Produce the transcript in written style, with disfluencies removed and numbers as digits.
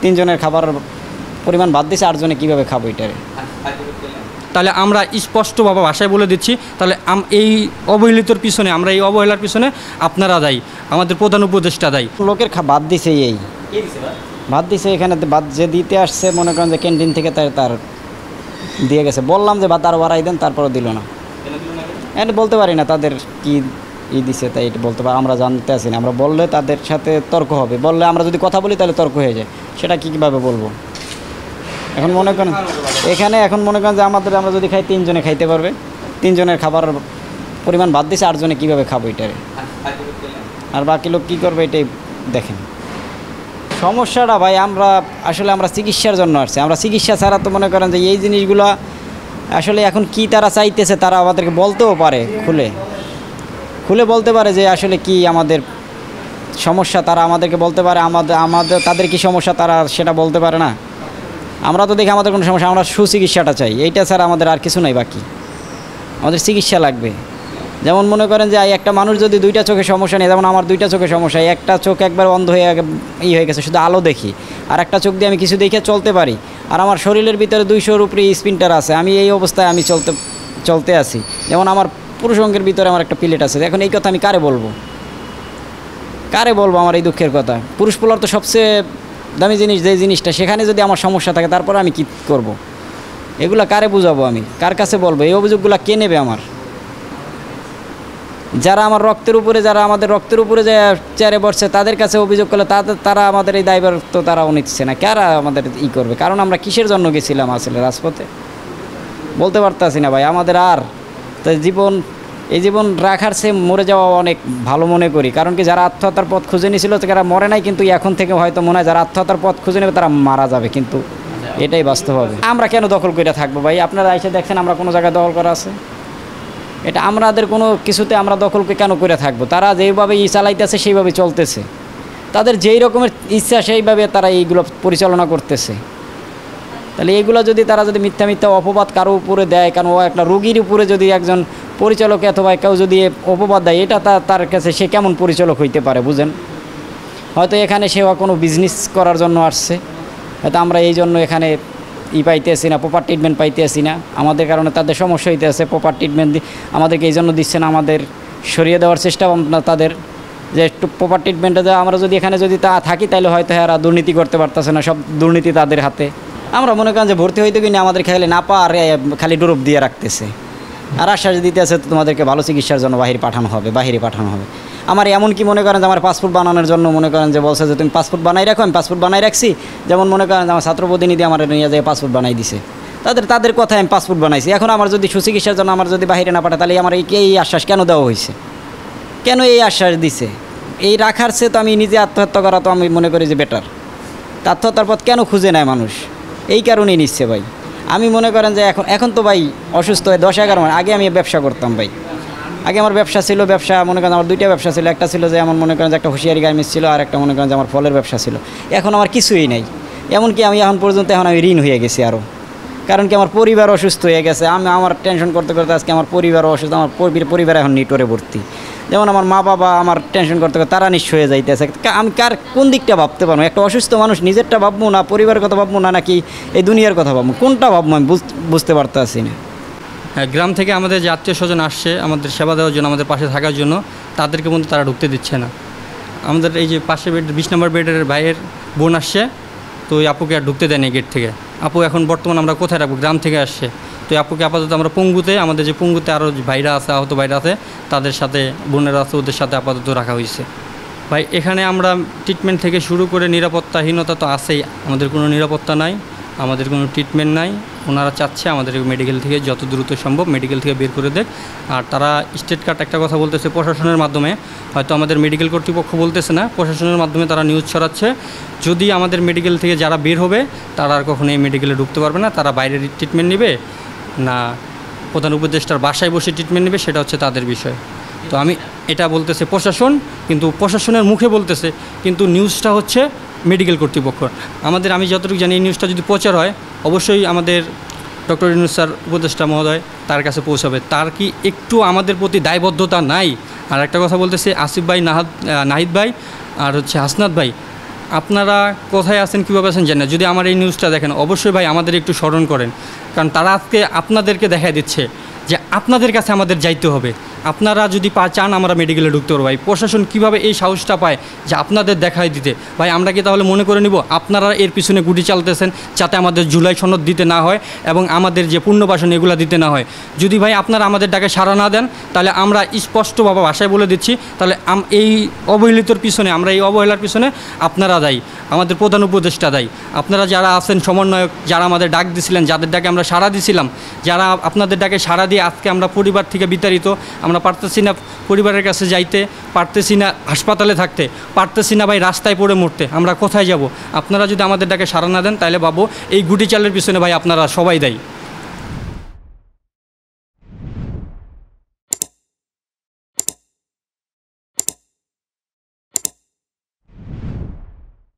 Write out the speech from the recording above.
তিনজনের খাবার পরিমাণ বাদ দিয়েছে, 8 জনে কীভাবে খাবো এটারে? তাহলে আমরা স্পষ্টভাবে ভাষায় বলে দিচ্ছি, তাহলে এই অবহেলিতর পিছনে, আমরা এই অবহেলার পিছনে আপনারা দায়ী, আমাদের প্রধান উপদেষ্টা দায়ী। লোকের বাদ দিছে, এই বাদ দিছে, এখানে বাদ যে দিতে আসছে মনে করেন যে ক্যান্টিন থেকে তার দিয়ে গেছে। বললাম যে তার বাড়াই দেন, তারপরও দিল না। এটা বলতে পারি না তাদের কি দিছে, তাই এটা বলতে পারি আমরা জানতে আসি না। আমরা বললে তাদের সাথে তর্ক হবে, বললে আমরা যদি কথা বলি তাহলে তর্ক হয়ে যায়, সেটা কীভাবে বলবো? এখন মনে করেন এখানে মনে করেন যে আমরা যদি খাই 3 জনে খাইতে পারবে, 3 জনের খাবার পরিমাণ বাদ দিয়েছে, 8 জনে কীভাবে খাবো এটারে? আর বাকি লোক কী করবে এটাই দেখেন। সমস্যাটা ভাই আমরা চিকিৎসার জন্য আসছি। আমরা চিকিৎসা ছাড়া তো মনে করেন যে এই জিনিসগুলো আসলে এখন কি তারা চাইতেছে, তারা আমাদেরকে বলতেও পারে, খুলে বলতে পারে যে আসলে কি আমাদের সমস্যা, তারা আমাদেরকে বলতে পারে। তাদের কি সমস্যা তারা সেটা বলতে পারে না। আমরা তো দেখি আমাদের কোনো সমস্যা, আমরা সুচিকিৎসাটা চাই, এইটা ছাড়া আমাদের আর কিছু নাই। বাকি আমাদের চিকিৎসা লাগবে। যেমন মনে করেন যে একটা মানুষ যদি 2টা চোখে সমস্যা নেই, যেমন আমার 2টা চোখে সমস্যা, একটা চোখ একবার অন্ধ হয়ে গেছে, শুধু আলো দেখি, আর একটা চোখ দিয়ে আমি কিছু দেখে চলতে পারি, আর আমার শরীরের ভিতরে 200-র উপরে স্পিনটার আছে, আমি এই অবস্থায় আমি চলতে আছি। যেমন আমার পুরুষ অঙ্গের ভিতরে আমার একটা প্লেট আছে। এখন এই কথা আমি কারে বলবো আমার এই দুঃখের কথা? পুরুষ পোলার তো সবচেয়ে দামি জিনিস, যে জিনিসটা, সেখানে যদি আমার সমস্যা থাকে তারপর আমি কি করব? এগুলা কারে বুঝাবো? আমি কার কাছে বলবো? এই অভিযোগগুলো কে নেবে? যারা আমাদের রক্তের উপরে যে চেয়ারে বসছে তাদের কাছে অভিযোগ করলে তারা আমাদের এই দায়ভার তো তারাও নিচ্ছে না। কারা আমাদের করবে? কারণ আমরা কিসের জন্য গেছিলাম আসলে রাজপথে বলতে পারতাছি না ভাই। আমাদের আর এই জীবন রাখার চেয়ে মরে যাওয়া অনেক ভালো মনে করি। কারণ কি, যারা আত্মহত্যার পথ খুঁজে নিয়েছিল তারা মরে নাই, কিন্তু এখন থেকে হয়তো মনে হয় যারা আত্মহত্যার পথ খুঁজে নেবে তারা মারা যাবে, কিন্তু এটাই বাস্তব হবে। আমরা কেন দখল করে থাকবো ভাই? আপনারা এসে দেখছেন আমরা কোনো জায়গায় দখল করা আছে? এটা আমাদের কোনো কিছুতে আমরা দখলকে কেন করে থাকবো? তারা যেইভাবে চালাইতেছে সেইভাবে চলতেছে, তাদের যেই রকমের ইচ্ছা সেইভাবে তারা এইগুলো পরিচালনা করতেছে। তাহলে এইগুলো যদি তারা মিথ্যা অপবাদ কারো উপরে দেয়, কারণ একটা রোগীর উপরে যদি একজন পরিচালক অথবা কেউ যদি অপবাদ দেয়, এটা তার কাছে সে কেমন পরিচালক হইতে পারে বুঝেন? হয়তো এখানে সেও কোনো বিজনেস করার জন্য আসছে, হয়তো আমরা এই জন্য এখানে পাইতেছি না, প্রপার ট্রিটমেন্ট পাইতেছি না, আমাদের কারণে তাদের সমস্যা হইতে আছে। প্রপার ট্রিটমেন্ট আমাদেরকে এই জন্য দিচ্ছে না, আমাদের সরিয়ে দেওয়ার চেষ্টা তাদের, যে একটু প্রপার ট্রিটমেন্টে দেওয়া। আমরা যদি এখানে থাকি তাহলে হয়তো এরা দুর্নীতি করতে পারতেছে না, সব দুর্নীতি তাদের হাতে। আমরা মনে করেন যে ভর্তি হইতে কিনে আমাদের খেলে না পারে, খালি ডুরুপ দিয়ে রাখতেছে, আর আশ্বাস দিতে আছে তোমাদেরকে ভালো চিকিৎসার জন্য বাহিরে পাঠানো হবে। আমার এমন কি মনে করেন যে আমার পাসপোর্ট বানানোর জন্য মনে করেন যে বলছে যে তুমি পাসপোর্ট বানাই রাখো, আমি পাসপোর্ট বানাই রাখছি। যেমন মনে করেন যে আমার ছাত্র প্রতিনিধি আমার নিয়ে যায় পাসপোর্ট বানাই দিছে, তাদের কথায় আমি পাসপোর্ট বানাইছি। এখন আমার যদি সুচিকিৎসার জন্য আমার যদি বাহিরে না পাঠায়, তাহলে আমার এই আশ্বাস কেন দেওয়া হয়েছে? কেন এই আশ্বাস দিছে? এই রাখার চেয়ে তো আমি নিজে আত্মহত্যা করা তো আমি মনে করি যে বেটার। আত্মহত্যার পথ কেন খুঁজে নেয় মানুষ? এই কারণেই নিচ্ছে ভাই। আমি মনে করেন যে এখন তো ভাই অসুস্থ হয়ে 10-11 মাস আগে আমি ব্যবসা করতাম ভাই। আগে আমার ব্যবসা ছিল, মনে করেন আমার 2টা ব্যবসা ছিল। একটা ছিল যে আমার মনে করেন যে একটা হুঁশিয়ারি গার্মেন্টস ছিল, আর একটা মনে করেন যে আমার ফলের ব্যবসা ছিল। এখন আমার কিছুই নাই, এমনকি আমি এখন পর্যন্ত আমি ঋণ হয়ে গেছি আরও। কারণ কি, আমার পরিবার অসুস্থ হয়ে গেছে। আমার টেনশন করতে আজকে আমার পরিবারও অসুস্থ, আমার পরিবার এখন নিটোরে ভর্তি। যেমন আমার মা বাবা আমার টেনশন করতে তারা নিঃস্ব হয়ে যাইতেছে। আমি কোন দিকটা ভাবতে পারবো? একটা অসুস্থ মানুষ নিজেরটা ভাববো না, পরিবারের কথা ভাববো না, নাকি এই দুনিয়ার কথা ভাববো? কোনটা ভাববো আমি বুঝতে পারতেছি না। হ্যাঁ, গ্রাম থেকে আমাদের যে আত্মীয় স্বজন আসছে আমাদের সেবা দেওয়ার জন্য, আমাদের পাশে থাকার জন্য, তাদেরকে কিন্তু তারা ঢুকতে দিচ্ছে না। আমাদের এই যে পাশে 20 নম্বর বেডের ভাইয়ের বোন আসছে, তো ওই আপুকে আর ঢুকতে দেয়নি গেট থেকে। আপু এখন বর্তমানে আমরা কোথায় রাখবো? গ্রাম থেকে আসছে, তো আপুকে আপাতত আমরা পঙ্গুতে, আমাদের যে পঙ্গুতে আরও ভাইরা আছে, আহত ভাইরা আছে, তাদের সাথে বোনেরা আছে, ওদের সাথে আপাতত রাখা হয়েছে। ভাই এখানে আমরা ট্রিটমেন্ট থেকে শুরু করে নিরাপত্তাহীনতা তো আছেই, আমাদের কোনো নিরাপত্তা নাই, আমাদের কোনো ট্রিটমেন্ট নাই। ওনারা চাচ্ছে আমাদের মেডিকেল থেকে যত দ্রুত সম্ভব মেডিকেল থেকে বের করে দেখ। আর তারা স্টেট কার্ড একটা কথা বলতেছে প্রশাসনের মাধ্যমে, হয়তো আমাদের মেডিকেল কর্তৃপক্ষ বলতেছে না, প্রশাসনের মাধ্যমে তারা নিউজ ছড়াচ্ছে। যদি আমাদের মেডিকেল থেকে যারা বের হবে তারা আর কখনো এই মেডিকেলে ঢুকতে পারবে না, তারা বাইরের ট্রিটমেন্ট নেবে না প্রধান উপদেষ্টার বাসায় বসে ট্রিটমেন্ট নেবে, সেটা হচ্ছে তাদের বিষয়। তো আমি এটা বলতেছে প্রশাসন, কিন্তু প্রশাসনের মুখে বলতেছে, কিন্তু নিউজটা হচ্ছে মেডিকেল কর্তৃপক্ষ। আমি যতটুকু জানি এই নিউজটা যদি প্রচার হয় অবশ্যই আমাদের ডক্টর ইউনূস স্যার উপদেষ্টা মহোদয় তার কাছে পৌঁছাবে। তার কি একটু আমাদের প্রতি দায়বদ্ধতা নাই? আর একটা কথা বলতেছে, আসিফ ভাই, নাহিদ ভাই আর হচ্ছে হাসনাত ভাই, আপনারা কোথায় আছেন, কীভাবে আছেন জানেন, যদি আমার এই নিউজটা দেখেন অবশ্যই ভাই আমাদের একটু স্মরণ করেন, কারণ তারা আজকে আপনাদেরকে দেখাই দিচ্ছে যে আপনাদের কাছে আমাদের যাইতে হবে। আপনারা যদি চান আমরা মেডিকেলে ঢুকতে পারবো। ভাই প্রশাসন কীভাবে এই সাহসটা পায় যে আপনাদের দেখাই দিতে? ভাই আমরা কি তাহলে মনে করে নিব আপনারা এর পিছনে গুটি চালতেছেন যাতে আমাদের জুলাই সনদ দিতে না হয় এবং আমাদের যে পুনর্বাসন এগুলো দিতে না হয়? যদি ভাই আপনারা আমাদের ডাকে সাড়া না দেন তাহলে আমরা স্পষ্টভাবে ভাষায় বলে দিচ্ছি, তাহলে এই অবহেলিতর পিছনে, আমরা এই অবহেলার পিছনে আপনারা দায়ী, আমাদের প্রধান উপদেষ্টা দায়ী। আপনারা যারা আছেন সমন্বয়ক, যারা আমাদের ডাক দিছিলেন, যাদের ডাকে আমরা সাড়া দিছিলাম, যারা আপনাদের ডাকে সাড়া দিয়ে আজকে আমরা পরিবার থেকে বিতাড়িত, আমরা পারতেছি না পরিবারের কাছে যাইতে, পারতেছি না হাসপাতালে থাকতে, পারতেছি না ভাই রাস্তায় পড়ে মরতে, আমরা কোথায় যাব? আপনারা যদি আমাদের ডাকে সাড়া না দেন তাহলে ভাবো এই গুটি চালের পিছনে ভাই আপনারা সবাই দায়ী।